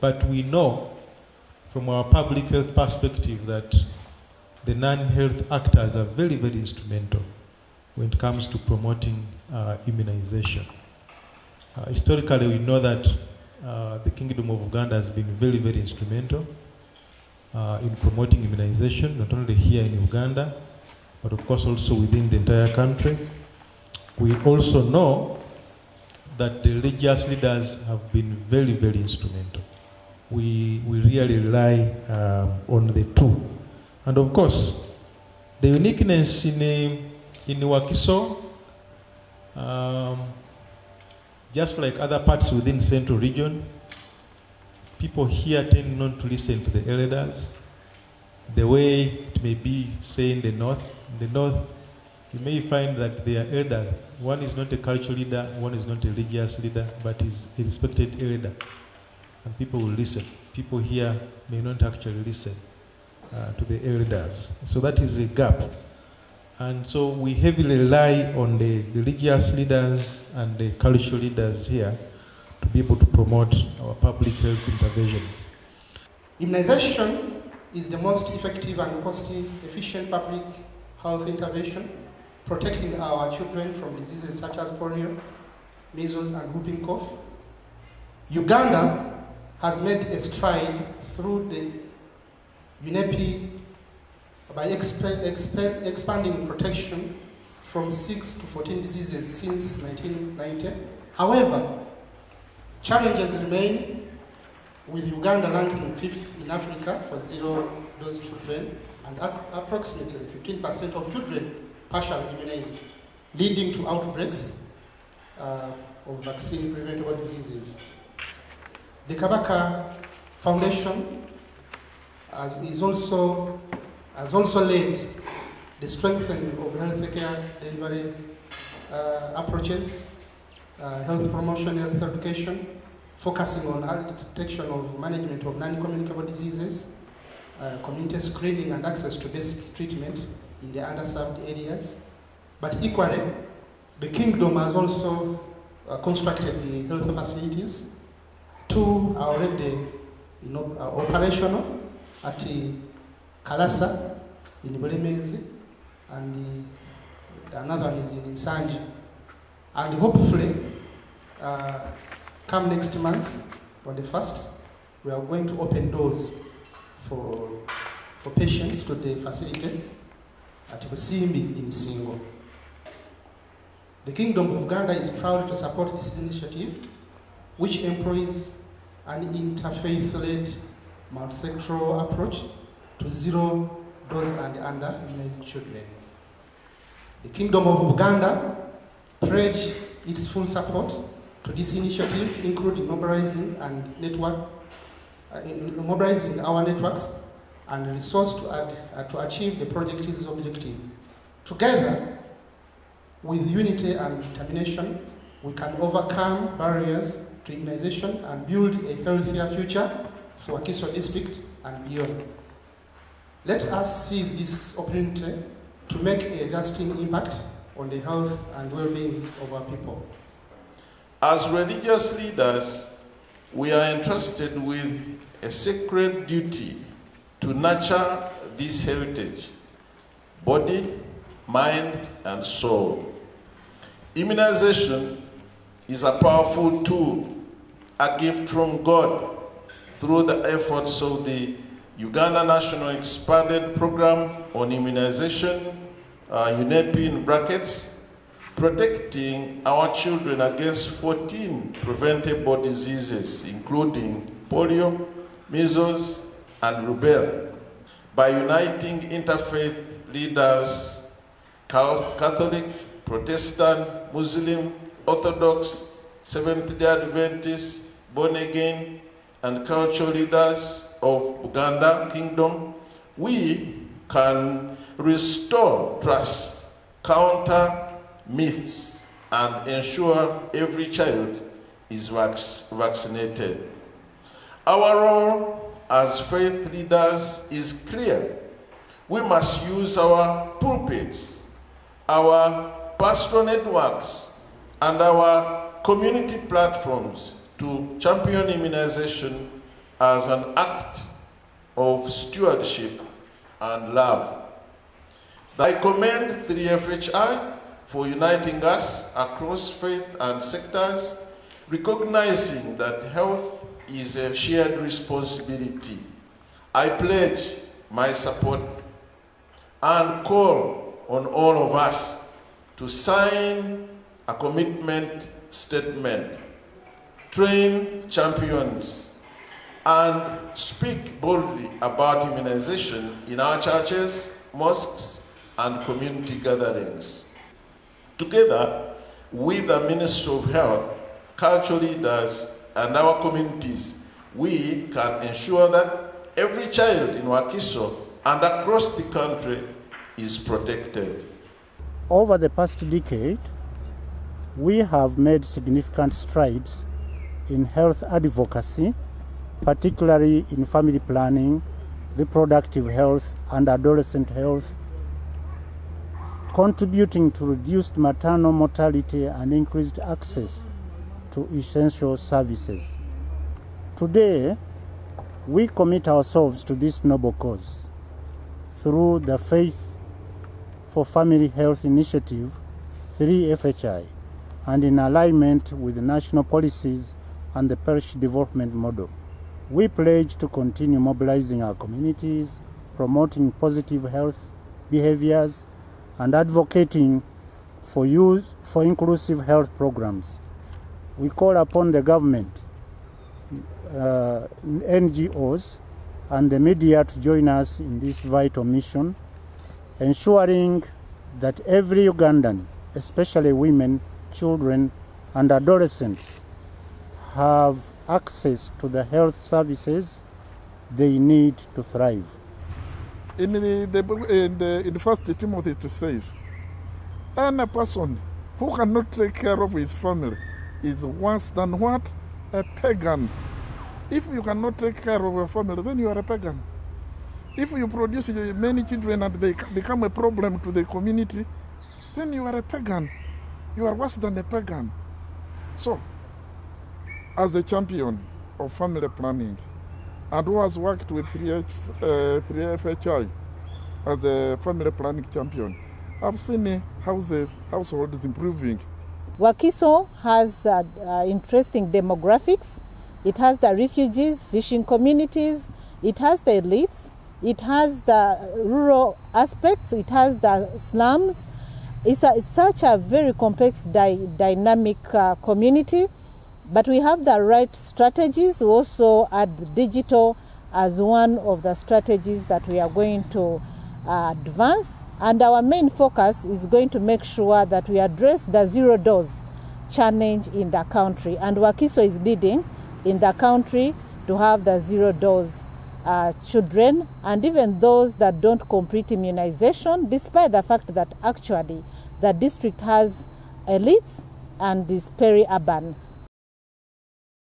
But we know from our public health perspective that the non-health actors are very, very instrumental when it comes to promoting immunization. Historically, we know that the Kingdom of Uganda has been very, very instrumental in promoting immunization, not only here in Uganda, but of course also within the entire country. We also know that the religious leaders have been very, very instrumental. We really rely on the two. And of course, the uniqueness in Wakiso, just like other parts within Central Region, people here tend not to listen to the elders the way it may be, say, in the North. In the North, you may find that their elders, one is not a cultural leader, one is not a religious leader, but is a respected elder. And people will listen. People here may not actually listen to the elders. So that is a gap. And so we heavily rely on the religious leaders and the cultural leaders here to be able to promote our public health interventions. Immunization is the most effective and cost-efficient public health intervention, protecting our children from diseases such as polio, measles, and whooping cough. Uganda has made a stride through the UNEP by expanding protection from 6 to 14 diseases since 1990. However, challenges remain, with Uganda ranking 5th in Africa for zero-dose children and approximately 15% of children partially immunized, leading to outbreaks of vaccine-preventable diseases. The Kabaka Foundation has also led the strengthening of healthcare delivery approaches, health promotion, health education, focusing on early detection of management of non-communicable diseases, community screening and access to basic treatment in the underserved areas. But equally, the Kingdom has also constructed the health facilities. 2 are already operational at Kalasa in Bulemezi, and another one is in Nsanji. And hopefully, come next month, on the 1st, we are going to open doors for patients to the facility at Busimbi in Singo. The Kingdom of Uganda is proud to support this initiative, which employs an interfaith-led multi-sectoral approach to zero-dose and under-immunized children. The Kingdom of Uganda pledges its full support to this initiative, including mobilizing our networks and resource to achieve the project's objective. Together, with unity and determination, we can overcome barriers to immunization and build a healthier future for Wakiso district and beyond. Let us seize this opportunity to make a lasting impact on the health and well-being of our people. As religious leaders, we are entrusted with a sacred duty to nurture this heritage, body, mind, and soul. Immunization is a powerful tool, a gift from God through the efforts of the Uganda National Expanded Program on Immunization, UNEP in brackets, protecting our children against 14 preventable diseases, including polio, measles, and rubella, by uniting interfaith leaders, Catholic, Protestant, Muslim, Orthodox, Seventh-day Adventist, born-again, and cultural leaders of Uganda Kingdom. We can restore trust, counter myths, and ensure every child is vaccinated. Our role as faith leaders is clear. We must use our pulpits, our pastoral networks, and our community platforms to champion immunization as an act of stewardship and love. I commend 3FHI for uniting us across faith and sectors, recognizing that health is a shared responsibility. I pledge my support and call on all of us to sign a commitment statement, train champions, and speak boldly about immunization in our churches, mosques, and community gatherings. Together with the Ministry of Health, cultural leaders, and our communities, we can ensure that every child in Wakiso and across the country is protected. Over the past decade, we have made significant strides in health advocacy, particularly in family planning, reproductive health, and adolescent health, contributing to reduced maternal mortality and increased access to essential services. Today, we commit ourselves to this noble cause through the Faith for Family Health Initiative, 3FHI, and in alignment with the national policies and the parish development model. We pledge to continue mobilizing our communities, promoting positive health behaviors, and advocating for inclusive health programs. We call upon the government, NGOs, and the media to join us in this vital mission, ensuring that every Ugandan, especially women, children, and adolescents, have access to the health services they need to thrive. In the First Timothy it says, any person who cannot take care of his family is worse than what? A pagan. If you cannot take care of your family, then you are a pagan. If you produce many children and they become a problem to the community, then you are a pagan. You are worse than a pagan. So, as a champion of family planning, and who has worked with 3FHI as a family planning champion, I've seen households improving. Wakiso has interesting demographics. It has the refugees, fishing communities, it has the elites, it has the rural aspects, it has the slums. It's such a very complex, dynamic community, but we have the right strategies. We also add digital as one of the strategies that we are going to advance. And our main focus is going to make sure that we address the zero-dose challenge in the country. And Wakiso is leading in the country to have the zero-dose children, and even those that don't complete immunization, despite the fact that actually the district has elites and is peri-urban.